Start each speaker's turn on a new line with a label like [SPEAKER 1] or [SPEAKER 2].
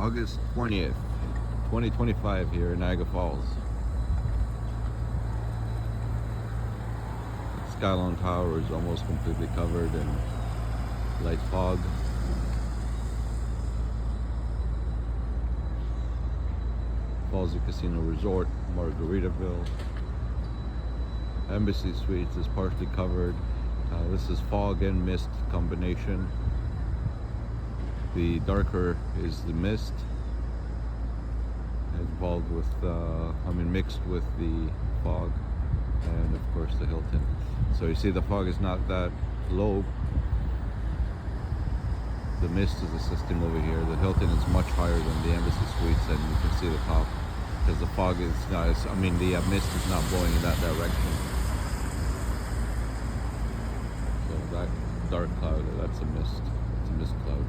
[SPEAKER 1] August 20th, 2025 here in Niagara Falls. Skylon Tower is almost completely covered in light fog. Fallsview Casino Resort, Margaritaville. Embassy Suites is partially covered. This is fog and mist combination. The darker is the mist, involved with, mixed with the fog, and of course the Hilton. So you see the fog is not that low. The mist is assisting over here. The Hilton is much higher than the Embassy Suites, and you can see the top because the fog is not, the mist is not blowing in that direction. So that dark cloud, that's a mist. It's a mist cloud.